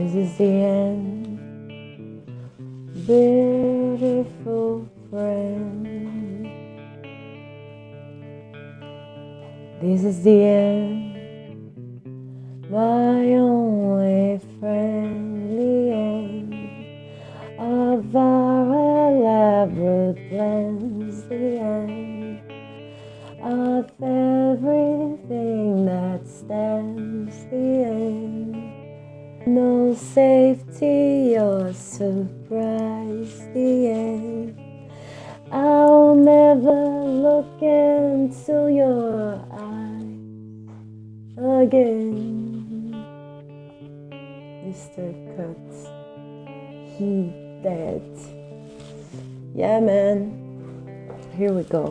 This is the end, beautiful friend. This is the end, my only friend, the end of our elaborate plans, the end of everything that stands, the end. No safety or surprise, the end. I'll never look into your eyes again. Mr. Kurtz, he dead. Yeah, man. Here we go.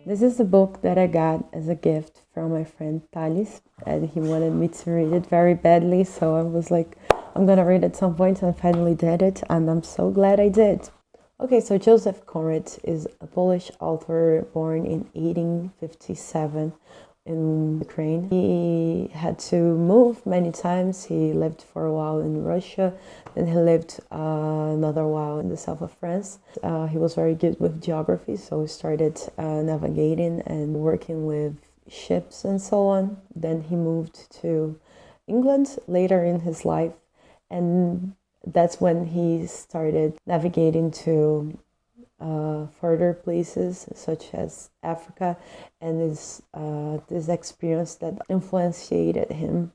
This is the book that I got as a gift from my friend Thales, and he wanted me to read it very badly, so I was like, I'm gonna read it at some point, and I finally did it, and I'm so glad I did. Okay, so Joseph Conrad is a Polish author born in 1857 in Ukraine. He had to move many times. He lived for a while in Russia, then he lived another while in the south of France. He was very good with geography, so he started navigating and working with ships and so on. Then he moved to England later in his life, and that's when he started navigating to further places such as Africa, and this experience that influenced him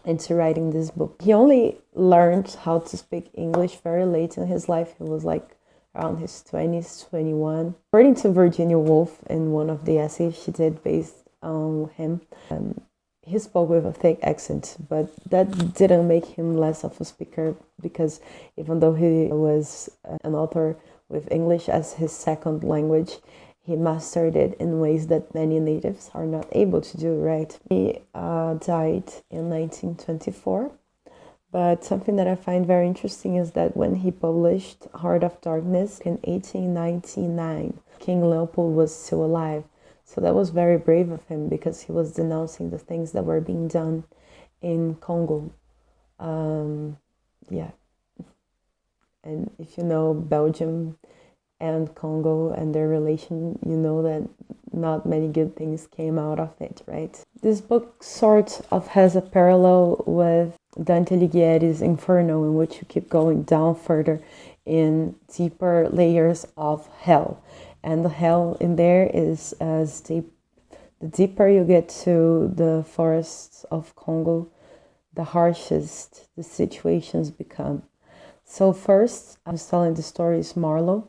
into writing this book. He only learned how to speak English very late in his life. He was like around his 20s, 21. According to Virginia Woolf in one of the essays she did based on him, he spoke with a thick accent, but that didn't make him less of a speaker, because even though he was an author with English as his second language, he mastered it in ways that many natives are not able to do, right? He died in 1924, but something that I find very interesting is that when he published Heart of Darkness in 1899, King Leopold was still alive. So that was very brave of him, because he was denouncing the things that were being done in Congo. Yeah. And if you know Belgium and Congo and their relation, you know that not many good things came out of it, right? This book sort of has a parallel with Dante Alighieri's Inferno, in which you keep going down further in deeper layers of hell. And the hell in there is as deep. The deeper you get to the forests of Congo, the harshest the situations become. So first, I was telling the story is Marlowe,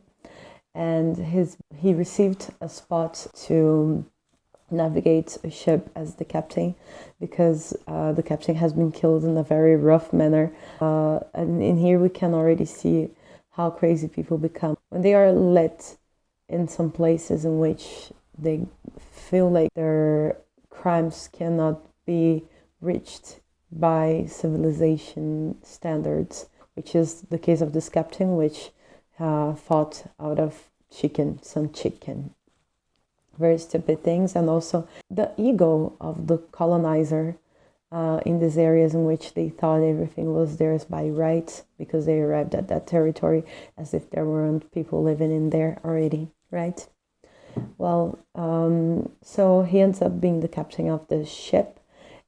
and he received a spot to navigate a ship as the captain, because the captain has been killed in a very rough manner. And in here we can already see how crazy people become when they are let in some places in which they feel like their crimes cannot be reached by civilization standards, which is the case of this captain, which fought out of some chicken. Very stupid things, and also the ego of the colonizer in these areas in which they thought everything was theirs by right, because they arrived at that territory as if there weren't people living in there already, right? Well, so he ends up being the captain of the ship,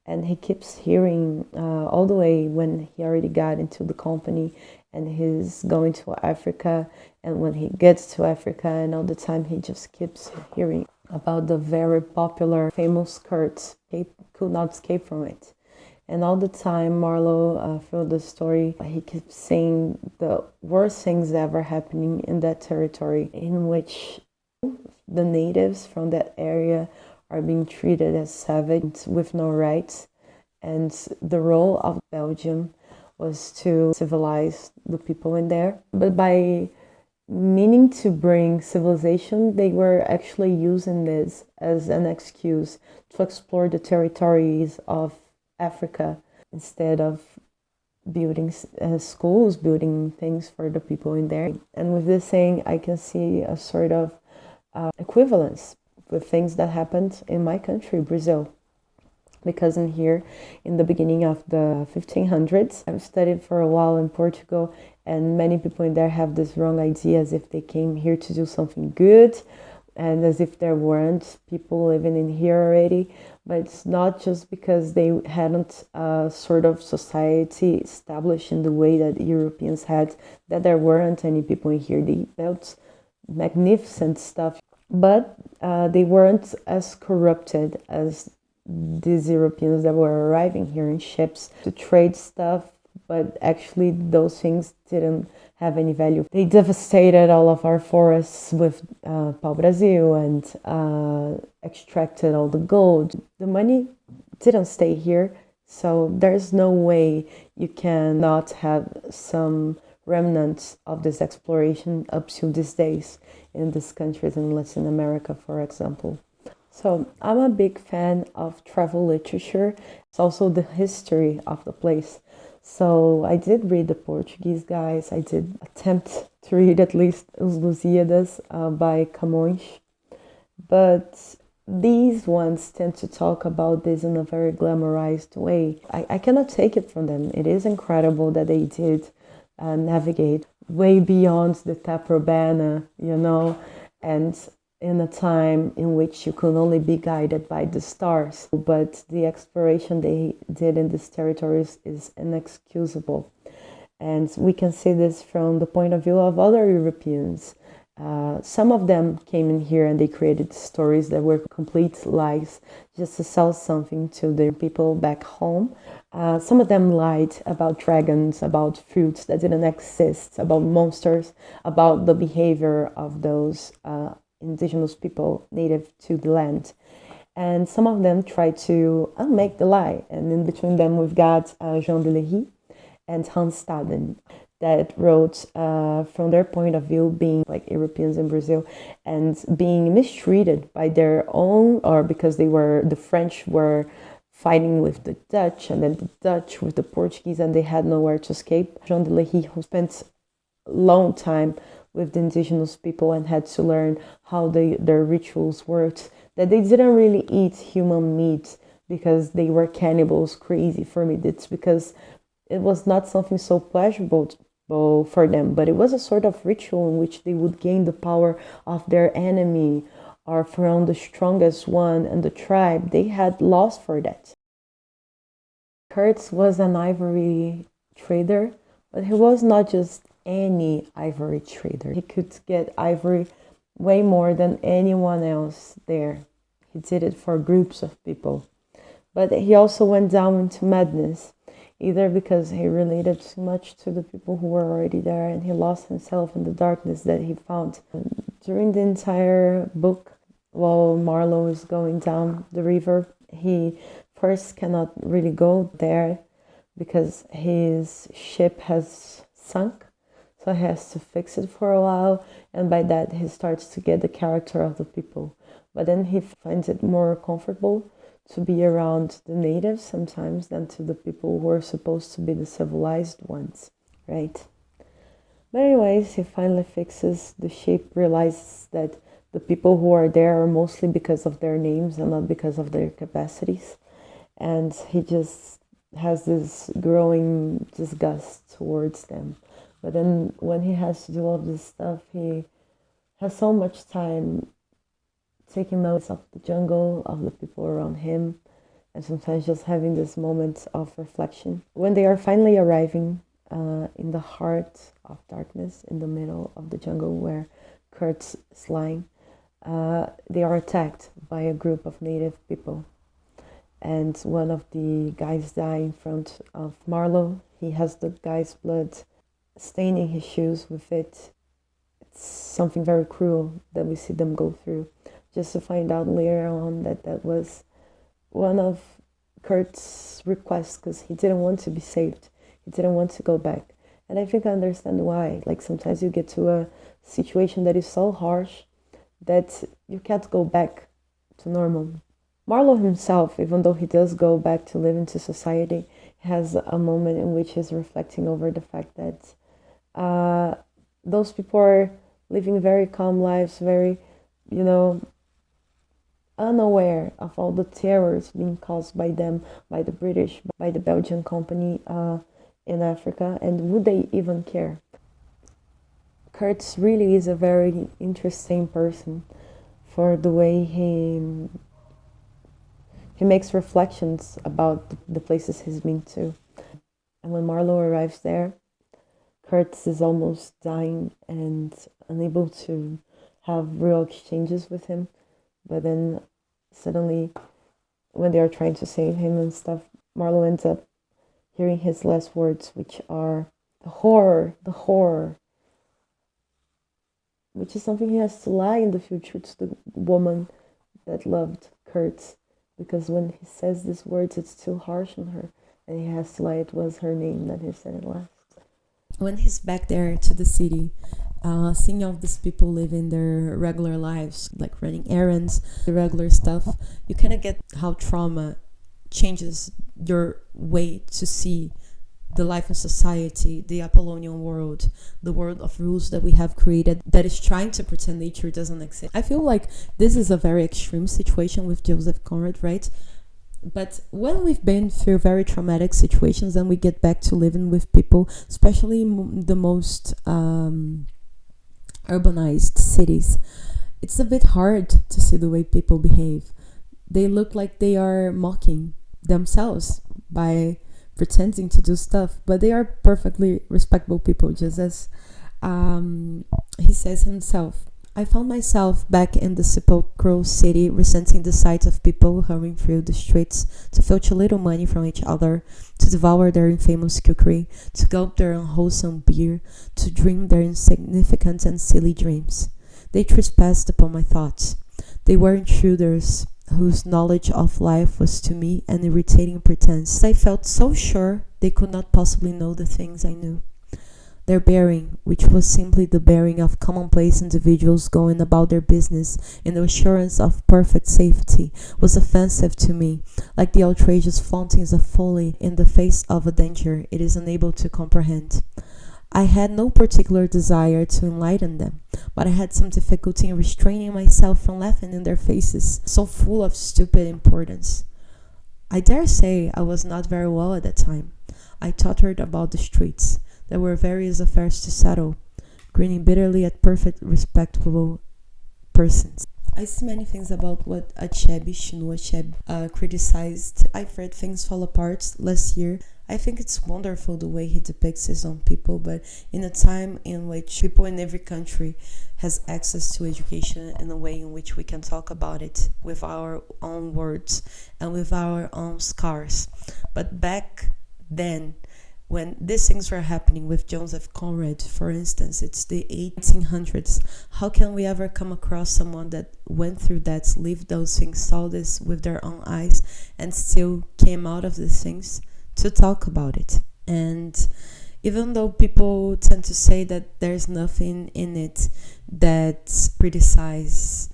and he keeps hearing all the way when he already got into the company and he's going to Africa, and when he gets to Africa, and all the time he just keeps hearing about the very popular famous Kurtz. He could not escape from it. And all the time Marlowe, through the story, he keeps saying the worst things ever happening in that territory, in which the natives from that area are being treated as savage with no rights. And the role of Belgium was to civilize the people in there. But by meaning to bring civilization, they were actually using this as an excuse to explore the territories of Africa instead of building schools, building things for the people in there. And with this saying, I can see a sort of equivalence with things that happened in my country, Brazil. because in here, in the beginning of the 1500s, I've studied for a while in Portugal, and many people in there have this wrong idea as if they came here to do something good, and as if there weren't people living in here already. But it's not just because they hadn't a sort of society established in the way that Europeans had that there weren't any people in here. They built magnificent stuff, but they weren't as corrupted as these Europeans that were arriving here in ships to trade stuff, but actually those things didn't have any value. They devastated all of our forests with pau-brasil and extracted all the gold. The money didn't stay here, so there's no way you can not have some remnants of this exploration up to these days in these countries in Latin America, for example. So I'm a big fan of travel literature. It's also the history of the place. So I did read the Portuguese guys. I did attempt to read at least Os Lusíadas by Camões. But these ones tend to talk about this in a very glamorized way. I cannot take it from them. It is incredible that they did navigate way beyond the Taprobana, and in a time in which you could only be guided by the stars. But the exploration they did in these territories is inexcusable. And we can see this from the point of view of other Europeans. Some of them came in here and they created stories that were complete lies just to sell something to their people back home. Some of them lied about dragons, about fruits that didn't exist, about monsters, about the behavior of those indigenous people native to the land. And some of them tried to unmake the lie. And in between them, we've got Jean de Lery and Hans Staden that wrote from their point of view, being like Europeans in Brazil and being mistreated by their own, or because the French were fighting with the Dutch, and then the Dutch with the Portuguese, and they had nowhere to escape. Jean de Lery, who spent a long time with the indigenous people and had to learn how their rituals worked, that they didn't really eat human meat because they were cannibals. Crazy for me. It's because it was not something so pleasurable for them, but it was a sort of ritual in which they would gain the power of their enemy or from the strongest one in the tribe. They had laws for that. Kurtz was an ivory trader, but he was not just any ivory trader. He could get ivory way more than anyone else there. He did it for groups of people. But he also went down into madness, either because he related too much to the people who were already there and he lost himself in the darkness that he found. During the entire book, while Marlowe is going down the river, he first cannot really go there because his ship has sunk. So he has to fix it for a while, and by that he starts to get the character of the people. But then he finds it more comfortable to be around the natives sometimes than to the people who are supposed to be the civilized ones, right? But anyways, he finally fixes the ship, realizes that the people who are there are mostly because of their names and not because of their capacities. And he just has this growing disgust towards them. But then when he has to do all this stuff, he has so much time taking notice of the jungle, of the people around him, and sometimes just having this moment of reflection. When they are finally arriving in the heart of darkness, in the middle of the jungle where Kurtz is lying, they are attacked by a group of native people. And one of the guys die in front of Marlowe. He has the guy's blood staining his shoes with it. It's something very cruel that we see them go through, just to find out later on that that was one of Kurt's requests, because he didn't want to be saved. He didn't want to go back. And I think I understand why. Like sometimes you get to a situation that is so harsh that you can't go back to normal. Marlowe himself, even though he does go back to live into society, has a moment in which he's reflecting over the fact that those people are living very calm lives, very, unaware of all the terrors being caused by them, by the British, by the Belgian company in Africa, and would they even care? Kurtz really is a very interesting person for the way he makes reflections about the places he's been to. And when Marlowe arrives there, Kurtz is almost dying and unable to have real exchanges with him. But then suddenly, when they are trying to save him and stuff, Marlowe ends up hearing his last words, which are the horror, which is something he has to lie in the future to the woman that loved Kurtz. Because when he says these words, it's too harsh on her, and he has to lie. It was her name that he said it last. When he's back there to the city, seeing all these people living their regular lives, like running errands, the regular stuff, you kind of get how trauma changes your way to see the life of society, the Apollonian world, the world of rules that we have created that is trying to pretend nature doesn't exist. I feel like this is a very extreme situation with Joseph Conrad, right? But when we've been through very traumatic situations and we get back to living with people, especially the most urbanized cities, it's a bit hard to see the way people behave. They look like they are mocking themselves by pretending to do stuff, but they are perfectly respectable people, just as he says himself. I found myself back in the sepulchral city, resenting the sight of people hurrying through the streets to filch a little money from each other, to devour their infamous cookery, to gulp their unwholesome beer, to dream their insignificant and silly dreams. They trespassed upon my thoughts. They were intruders whose knowledge of life was to me an irritating pretense. I felt so sure they could not possibly know the things I knew. Their bearing, which was simply the bearing of commonplace individuals going about their business in the assurance of perfect safety, was offensive to me, like the outrageous flauntings of folly in the face of a danger it is unable to comprehend. I had no particular desire to enlighten them, but I had some difficulty in restraining myself from laughing in their faces, so full of stupid importance. I dare say I was not very well at that time. I tottered about the streets. There were various affairs to settle, grinning bitterly at perfect respectable persons. I see many things about what Chinua Achebe criticized. I've read Things Fall Apart last year. I think it's wonderful the way he depicts his own people, but in a time in which people in every country has access to education in a way in which we can talk about it with our own words and with our own scars. But back then, when these things were happening with Joseph Conrad, for instance, it's the 1800s. How can we ever come across someone that went through that, lived those things, saw this with their own eyes, and still came out of these things to talk about it? And even though people tend to say that there's nothing in it that criticizes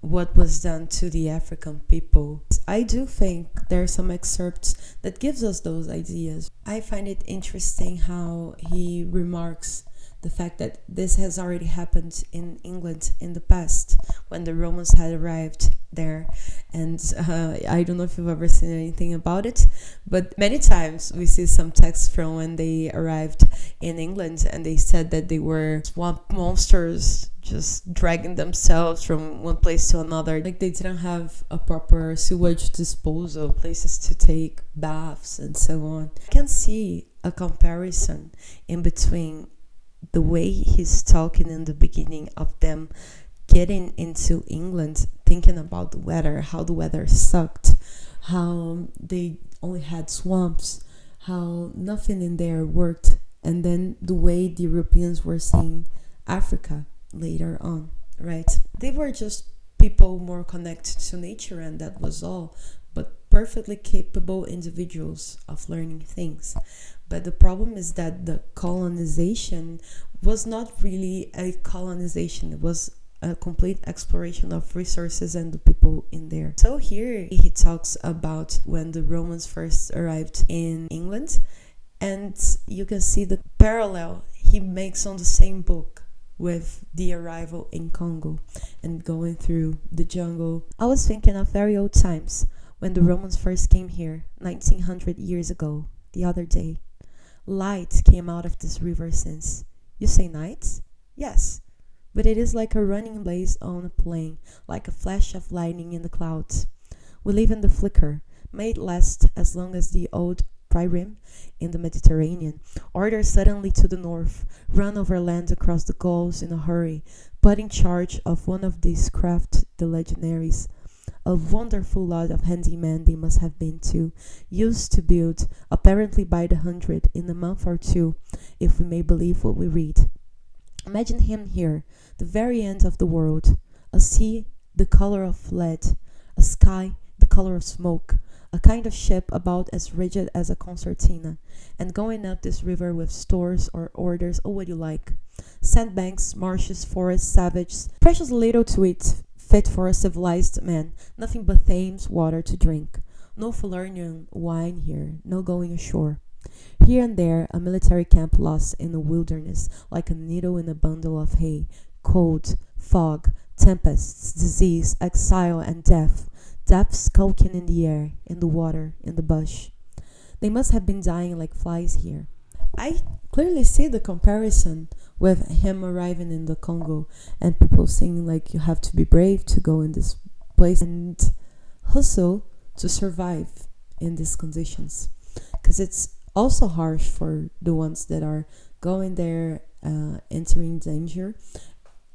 what was done to the African people, I do think there are some excerpts that gives us those ideas. I find it interesting how he remarks the fact that this has already happened in England in the past when the Romans had arrived there. And I don't know if you've ever seen anything about it, but many times we see some texts from when they arrived in England and they said that they were swamp monsters just dragging themselves from one place to another. Like they didn't have a proper sewage disposal, places to take baths and so on. I can see a comparison in between the way he's talking in the beginning of them getting into England, thinking about the weather, how the weather sucked, how they only had swamps, how nothing in there worked, and then the way the Europeans were seeing Africa later on, right? They were just people more connected to nature, and that was all, but perfectly capable individuals of learning things. But the problem is that the colonization was not really a colonization. It was a complete exploration of resources and the people in there. So here he talks about when the Romans first arrived in England, and you can see the parallel he makes on the same book with the arrival in Congo and going through the jungle. I was thinking of very old times when the Romans first came here 1900 years ago, the other day. Light came out of this river since. You say night? Yes, but it is like a running blaze on a plain, like a flash of lightning in the clouds. We live in the flicker, made last as long as the old Pririm in the Mediterranean, ordered suddenly to the north, run over land across the Gulls in a hurry, put in charge of one of these craft the legionaries. A wonderful lot of handymen they must have been too, used to build, apparently by the hundred, in a month or two, if we may believe what we read. Imagine him here, the very end of the world, a sea the color of lead, a sky the color of smoke, a kind of ship about as rigid as a concertina, and going up this river with stores or orders or what you like. Sandbanks, marshes, forests, savages, precious little to eat, fit for a civilized man, nothing but Thames water to drink. No Falernian wine here, no going ashore. Here and there, a military camp lost in the wilderness, like a needle in a bundle of hay. Cold, fog, tempests, disease, exile, and death. Death skulking in the air, in the water, in the bush. They must have been dying like flies here. I clearly see the comparison with him arriving in the Congo and people saying like you have to be brave to go in this place and hustle to survive in these conditions. Because it's also harsh for the ones that are going there, entering danger,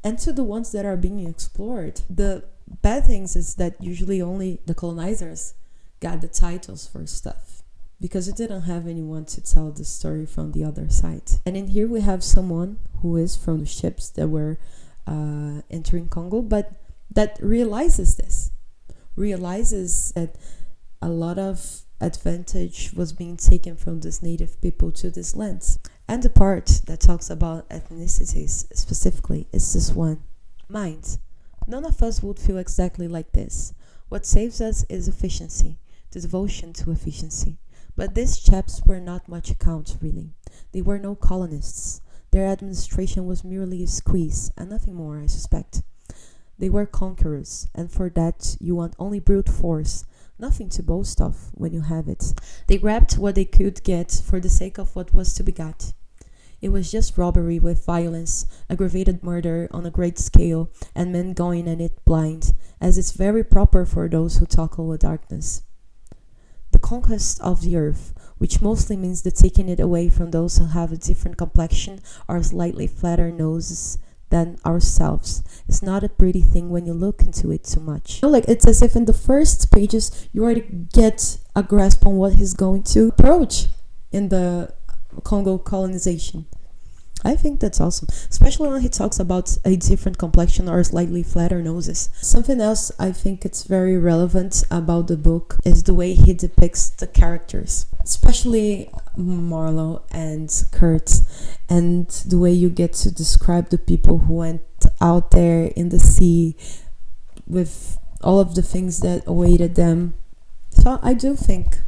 and to the ones that are being explored. The bad things is that usually only the colonizers got the titles for stuff because it didn't have anyone to tell the story from the other side. And in here we have someone who is from the ships that were entering Congo, but that realizes that a lot of advantage was being taken from this native people to this lands. And the part that talks about ethnicities specifically is this one. Mind. None of us would feel exactly like this. What saves us is efficiency, the devotion to efficiency. But these chaps were not much account, really. They were no colonists. Their administration was merely a squeeze, and nothing more, I suspect. They were conquerors, and for that you want only brute force, nothing to boast of when you have it. They grabbed what they could get for the sake of what was to be got. It was just robbery with violence, aggravated murder on a great scale, and men going at it blind, as is very proper for those who tackle the darkness. The conquest of the earth, which mostly means the taking it away from those who have a different complexion or slightly flatter noses than ourselves, is not a pretty thing when you look into it too much. Like it's as if in the first pages you already get a grasp on what he's going to approach in the Congo colonization. I think that's awesome, especially when he talks about a different complexion or slightly flatter noses. Something else I think it's very relevant about the book is the way he depicts the characters, especially Marlowe and Kurt, and the way you get to describe the people who went out there in the sea with all of the things that awaited them. So I do think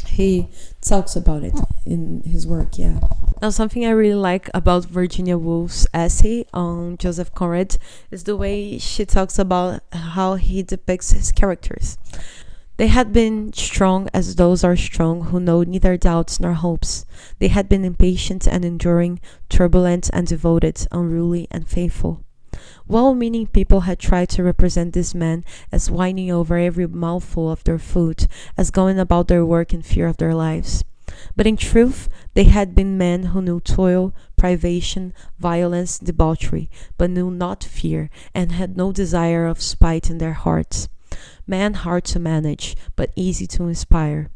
he talks about it in his work, yeah. Now, something I really like about Virginia Woolf's essay on Joseph Conrad is the way she talks about how he depicts his characters. They had been strong as those are strong who know neither doubts nor hopes. They had been impatient and enduring, turbulent and devoted, unruly and faithful. Well-meaning people had tried to represent this man as whining over every mouthful of their food, as going about their work in fear of their lives. But in truth, they had been men who knew toil, privation, violence, debauchery, but knew not fear, and had no desire of spite in their hearts. Men hard to manage, but easy to inspire.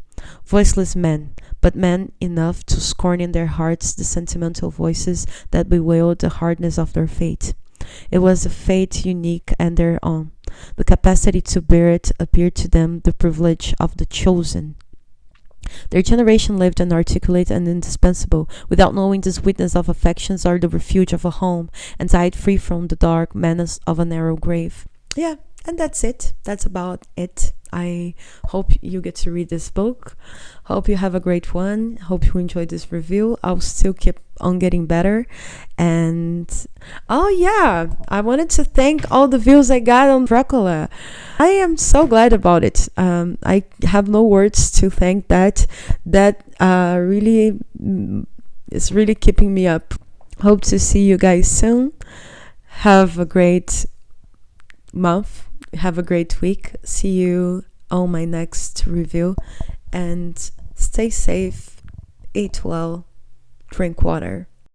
Voiceless men, but men enough to scorn in their hearts the sentimental voices that bewailed the hardness of their fate. It was a fate unique and their own. The capacity to bear it appeared to them the privilege of the chosen. Their generation lived inarticulate and indispensable, without knowing this witness of affections or the refuge of a home, and died free from the dark menace of a narrow grave. Yeah, And that's it. That's about it. I hope you get to read this book. Hope you have a great one. Hope you enjoyed this review. I'll still keep on getting better. And oh yeah, I wanted to thank all the views I got on Dracula. I am so glad about it. I have no words to thank that. That really is really keeping me up. Hope to see you guys soon. Have a great month. Have a great week. See you on my next review. And stay safe, eat well, drink water.